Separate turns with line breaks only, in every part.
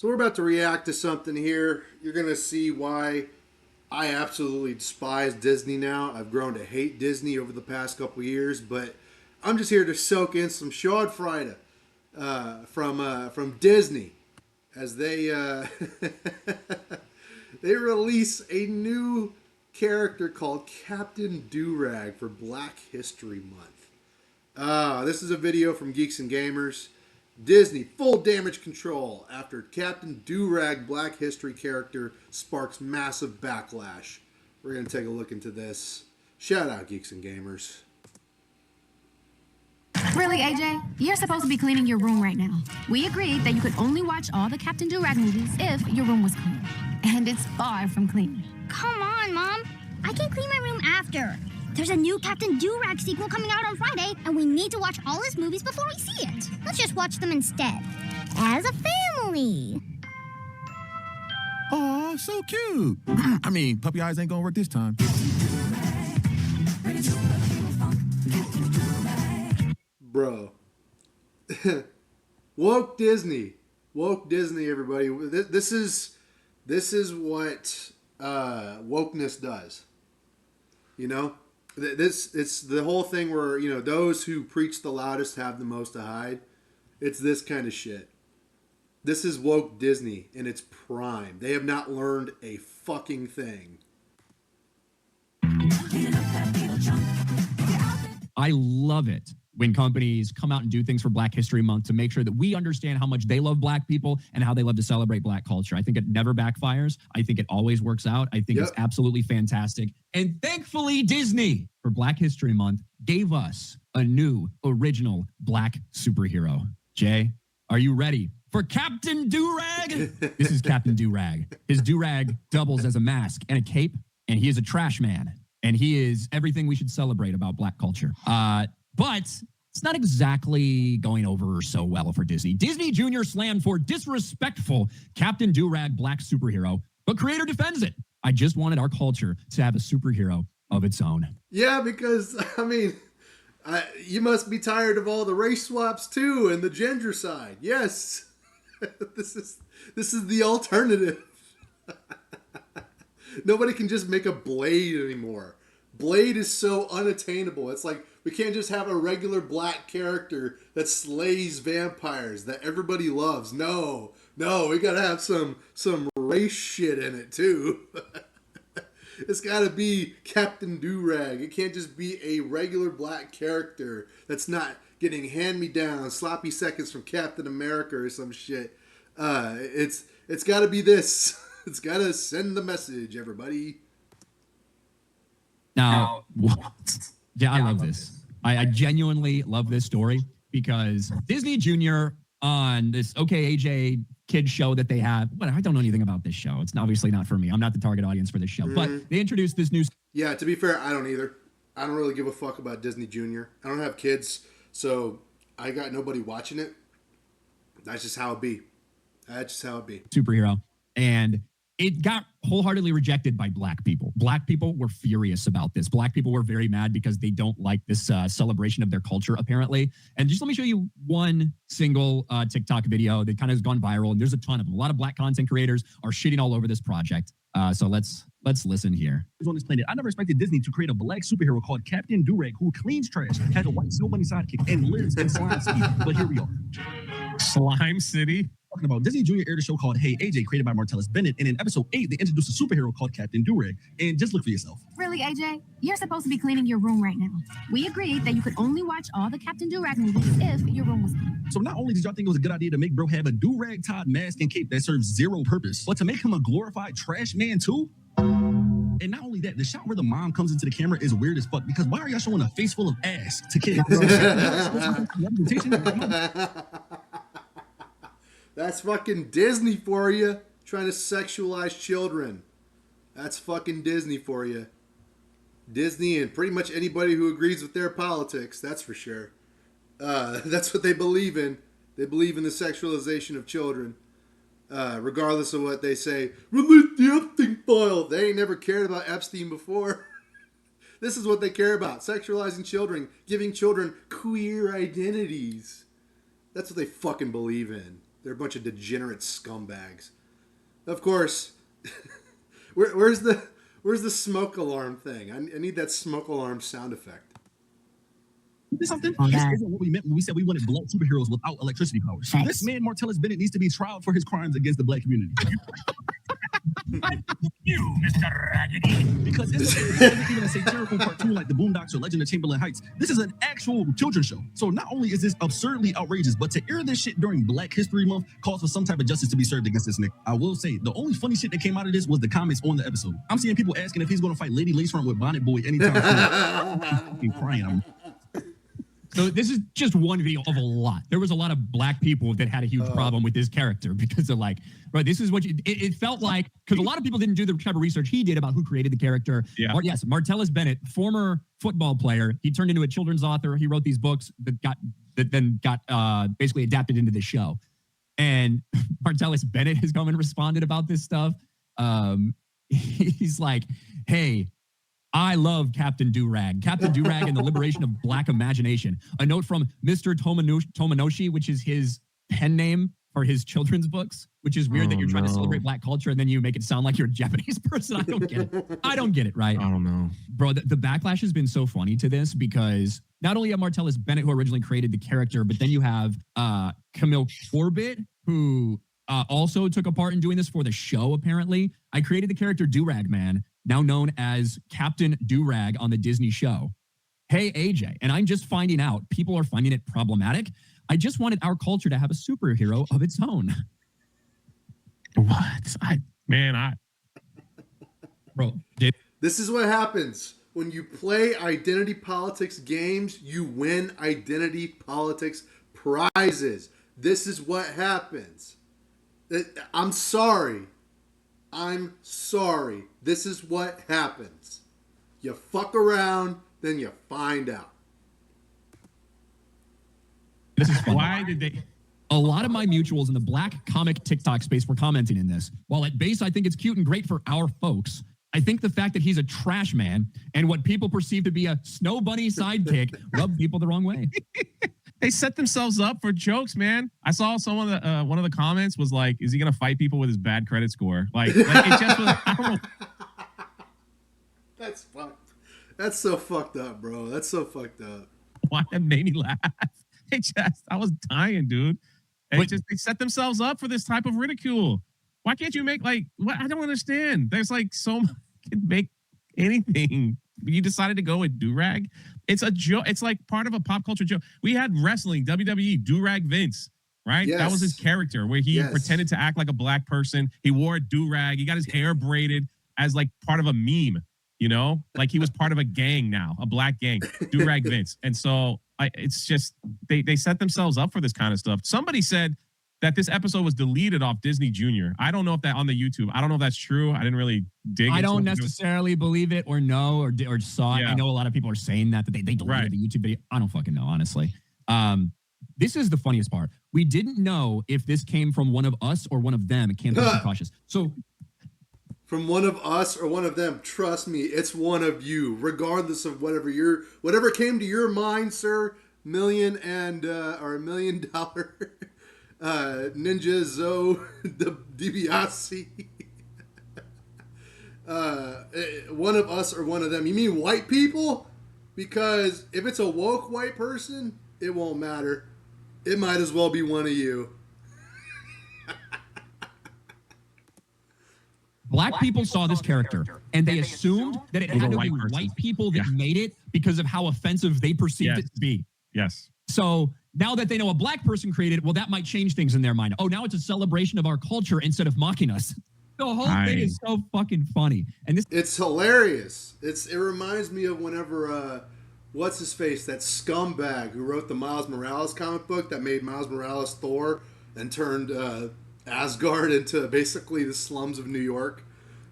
So we're about to react to something here. You're going to see why I absolutely despise Disney now. I've grown to hate Disney over the past couple years, but I'm just here to soak in some Schadenfreude from Disney as they they release a new character called Captain Durag for Black History Month. This is a video from Geeks and Gamers. Disney full damage control after Captain Durag Black History character sparks massive backlash. We're going to take a look into this. Shout out Geeks and Gamers.
Really, AJ? You're supposed to be cleaning your room right now. We agreed that you could only watch all the Captain Durag movies if your room was clean. And it's far from clean.
Come on, Mom. I can clean my room after. There's a new Captain Durag sequel coming out on Friday, and we need to watch all his movies before we see it. Let's just watch them instead. As a family.
Aw, so cute. I mean, puppy eyes ain't gonna work this time.
Bro. Woke Disney. Woke Disney, everybody. This is what wokeness does. You know? It's the whole thing where, you know, those who preach the loudest have the most to hide. It's this kind of shit. This is woke Disney in its prime. They have not learned a fucking thing.
I love it when companies come out and do things for Black History Month to make sure that we understand how much they love Black people and how they love to celebrate Black culture. I think it never backfires. I think it always works out. I think it's absolutely fantastic. And thankfully, Disney, for Black History Month, gave us a new, original Black superhero. Jay, are you ready for Captain Durag? This is Captain Durag. His Durag doubles as a mask and a cape, and he is a trash man. And he is everything we should celebrate about Black culture. But it's not exactly going over so well for Disney. Disney Junior slammed for disrespectful Captain Durag Black superhero, but creator defends it. I just wanted our culture to have a superhero of its own.
Yeah, because, I mean, you must be tired of all the race swaps too and the gender side. Yes, this is the alternative. Nobody can just make a Blade anymore. Blade is so unattainable. It's like we can't just have a regular black character that slays vampires that everybody loves. No, we gotta have some race shit in it too. It's gotta be Captain Durag. It can't just be a regular black character that's not getting hand-me-down sloppy seconds from Captain America or some shit. It's gotta be this. It's gotta send the message, everybody.
Now, yeah, I love this. I genuinely love this story because Disney Junior on this OK AJ kids show that they have. Well, I don't know anything about this show. It's obviously not for me. I'm not the target audience for this show. But they introduced this new.
Yeah, to be fair, I don't either. I don't really give a fuck about Disney Junior. I don't have kids, so I got nobody watching it. That's just how it be.
Superhero. And it got wholeheartedly rejected by Black people. Black people were furious about this. Black people were very mad because they don't like this celebration of their culture, apparently. And just let me show you one single TikTok video that kind of has gone viral. And there's a ton of them. A lot of Black content creators are shitting all over this project. So let's listen here.
On this planet, I never expected Disney to create a black superhero called Captain Durag who cleans trash, has a white snow bunny sidekick, and lives in Slime City. But here we are.
Slime City?
Talking about Disney Junior aired a show called Hey AJ, created by Martellus Bennett, and in episode 8, they introduced a superhero called Captain Durag. And just look for yourself.
Really, AJ? You're supposed to be cleaning your room right now. We agreed that you could only watch all the Captain Durag movies if your room was clean.
So not only did y'all think it was a good idea to make bro have a Durag tied mask and cape that serves zero purpose, but to make him a glorified trash man too? And not only that, the shot where the mom comes into the camera is weird as fuck because why are y'all showing a face full of ass to kids?
That's fucking Disney for you. Trying to sexualize children. That's fucking Disney for you. Disney and pretty much anybody who agrees with their politics, that's for sure. That's what they believe in. They believe in the sexualization of children. Regardless of what they say. Release the Epstein file. They ain't never cared about Epstein before. This is what they care about. Sexualizing children. Giving children queer identities. That's what they fucking believe in. They're a bunch of degenerate scumbags. Of course, where's the smoke alarm thing? I need that smoke alarm sound effect.
Something.
Oh,
This
that.
isn't what we meant when we said we wanted black superheroes without electricity powers.
Thanks.
This man, Martellus Bennett, needs to be tried for his crimes against the black community.
You, Mr. Raggedy.
Because this isn't even a satirical cartoon like The Boondocks or Legend of Chamberlain Heights. This is an actual children's show. So not only is this absurdly outrageous, but to air this shit during Black History Month calls for some type of justice to be served against this nigga. I will say, the only funny shit that came out of this was the comments on the episode. I'm seeing people asking if he's going to fight Lady Lacefront with Bonnet Boy anytime soon. I'm crying.
So this is just one video of a lot. There was a lot of black people that had a huge problem with this character because they're like, right, this is what it felt like, because a lot of people didn't do the type of research he did about who created the character.
Yeah.
Yes, Martellus Bennett, former football player. He turned into a children's author. He wrote these books that then got basically adapted into the show. And Martellus Bennett has come and responded about this stuff. He's like, hey, I love Captain Durag. Captain Durag and the Liberation of Black Imagination. A note from Mr. Tomanoshi, which is his pen name for his children's books, which is weird that you're trying to celebrate black culture and then you make it sound like you're a Japanese person. I don't get it. I don't get it, right?
I don't know.
Bro, the backlash has been so funny to this because not only have Martellus Bennett, who originally created the character, but then you have Camille Corbett, who also took a part in doing this for the show, apparently. I created the character Durag Man, now known as Captain Durag on the Disney show. Hey, AJ, and I'm just finding out people are finding it problematic. I just wanted our culture to have a superhero of its own.
What?
Bro,
This is what happens. When you play identity politics games, you win identity politics prizes. This is what happens. I'm sorry. This is what happens. You fuck around, then you find out.
this is fun.
Why did they?
A lot of my mutuals in the black comic TikTok space were commenting in this. While at base, I think it's cute and great for our folks, I think the fact that he's a trash man and what people perceive to be a snow bunny sidekick rub people the wrong way.
They set themselves up for jokes, man. I saw someone that one of the comments was like, "Is he gonna fight people with his bad credit score?" Like it just was. I don't know.
That's fucked. That's so fucked up, bro. That's so fucked up.
Why that made me laugh. I was dying, dude. And they set themselves up for this type of ridicule. Why can't you make what? I don't understand. There's like so much can make anything. You decided to go with Durag. It's a joke. It's like part of a pop culture joke. We had wrestling, WWE, Durag Vince, right?
Yes.
That was his character where he pretended to act like a black person. He wore a Durag. He got his hair braided as like part of a meme, you know? Like he was part of a gang now, a black gang, Durag Vince. And so it's just, they set themselves up for this kind of stuff. Somebody said that this episode was deleted off Disney Junior. I don't know if that on the YouTube. I don't know if that's true. I didn't really dig into it.
I don't necessarily believe it or know or saw it.
Yeah.
I know a lot of people are saying that they deleted the YouTube video. I don't fucking know, honestly. This is the funniest part. We didn't know if this came from one of us or one of them. It can't be too cautious. So
from one of us or one of them, trust me, it's one of you, regardless of whatever came to your mind, sir. $1 million or $1 million Ninja Zoe DiBiase. One of us or one of them. You mean white people? Because if it's a woke white person, it won't matter. It might as well be one of you.
Black people saw this character and they assumed that it had to be white people that made it because of how offensive they perceived it to be.
Yes.
So now that they know a black person created it, well, that might change things in their mind. Oh, now it's a celebration of our culture instead of mocking us. The whole thing is so fucking funny. And
it's hilarious. It reminds me of whenever what's his face, that scumbag who wrote the Miles Morales comic book that made Miles Morales Thor and turned Asgard into basically the slums of New York.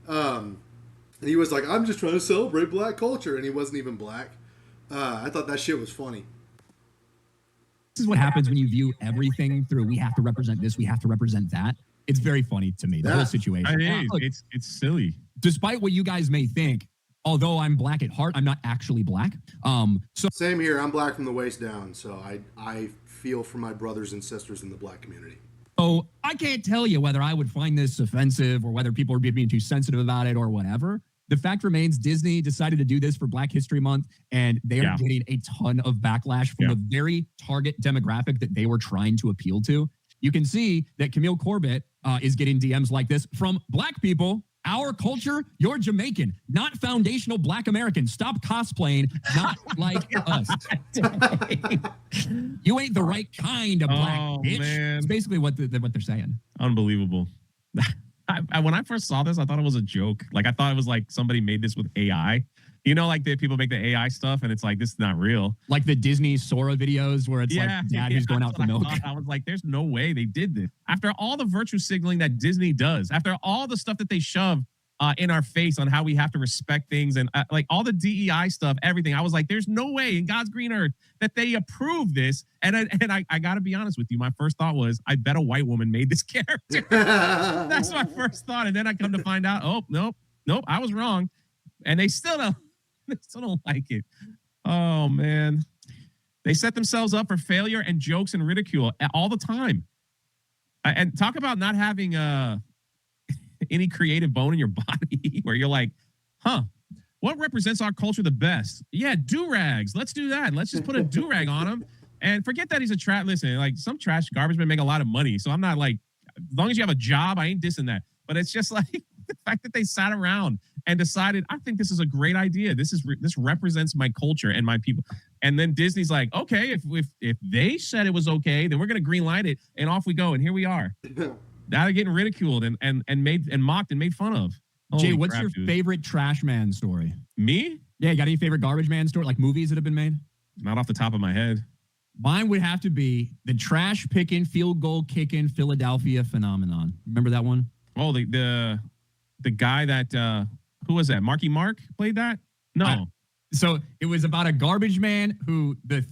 And he was like, I'm just trying to celebrate black culture, and he wasn't even black. I thought that shit was funny.
This is what happens when you view everything through, we have to represent this, we have to represent that. It's very funny to me, the whole situation.
It is.
Look,
it's silly.
Despite what you guys may think, although I'm black at heart, I'm not actually black. So
Same here. I'm black from the waist down, so I feel for my brothers and sisters in the black community.
So I can't tell you whether I would find this offensive or whether people are being too sensitive about it or whatever. The fact remains, Disney decided to do this for Black History Month, and they are getting a ton of backlash from the very target demographic that they were trying to appeal to. You can see that Camille Corbett is getting DMs like this from Black people. Our culture, you're Jamaican, not foundational Black American. Stop cosplaying, not like us. You ain't the right kind of Black bitch.
Man.
It's basically what they're saying.
Unbelievable. When I first saw this, I thought it was a joke. Like, I thought it was like somebody made this with AI. You know, like the people make the AI stuff, and it's like, this is not real.
Like the Disney Sora videos where it's like dad who's going out for milk.
I was like, there's no way they did this. After all the virtue signaling that Disney does, after all the stuff that they shove in our face on how we have to respect things and like all the DEI stuff, everything, I was like, there's no way in God's green earth that they approve this. And I got to be honest with you. My first thought was, I bet a white woman made this character. That's my first thought. And then I come to find out, oh, nope, I was wrong. And they still don't like it. Oh, man. They set themselves up for failure and jokes and ridicule all the time. And talk about not having any creative bone in your body where you're like, what represents our culture the best? Yeah, do-rags. Let's do that. Let's just put a do-rag on him. And forget that he's a trash. Listen, like some trash garbage men make a lot of money. So I'm not like, as long as you have a job, I ain't dissing that. But it's just like the fact that they sat around and decided, I think this is a great idea. This represents my culture and my people. And then Disney's like, okay, if they said it was okay, then we're going to green light it, and off we go. And here we are. Now they're getting ridiculed and made and mocked and made fun of.
Jay, what's your favorite trash man story?
Me?
Yeah, you got any favorite garbage man story, like movies that have been made?
Not off the top of my head.
Mine would have to be the trash picking, field goal kicking Philadelphia phenomenon. Remember that one?
Oh, the guy that who was that? Marky Mark played that? No.
So it was about a garbage man who the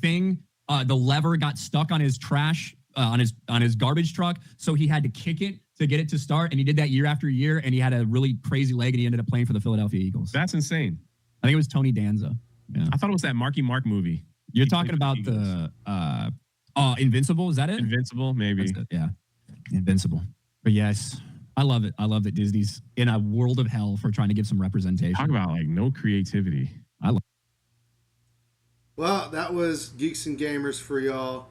lever got stuck on his trash on his garbage truck, so he had to kick it to get it to start, and he did that year after year, and he had a really crazy leg, and he ended up playing for the Philadelphia Eagles.
That's insane.
I think it was Tony Danza. Yeah.
I thought it was that Marky Mark movie.
You're talking about the Invincible? Is that it?
Invincible, maybe.
Yeah, Invincible. But yes, I love it. I love that Disney's in a world of hell for trying to give some representation.
Talk about like no creativity.
Well, that was Geeks and Gamers for y'all.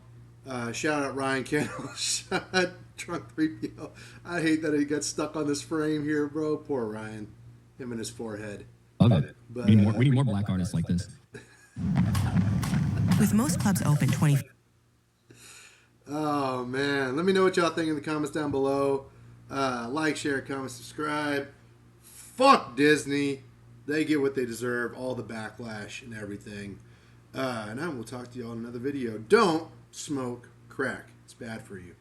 Shout out Ryan Candle. Shout out Drunk 3PO. I hate that he got stuck on this frame here, bro. Poor Ryan. Him and his forehead.
Love it. But, we need more black artists like this.
With most clubs open 20.
Oh, man. Let me know what y'all think in the comments down below. Like, share, comment, subscribe. Fuck Disney. They get what they deserve. All the backlash and everything. And I will talk to y'all in another video. Don't smoke crack. It's bad for you.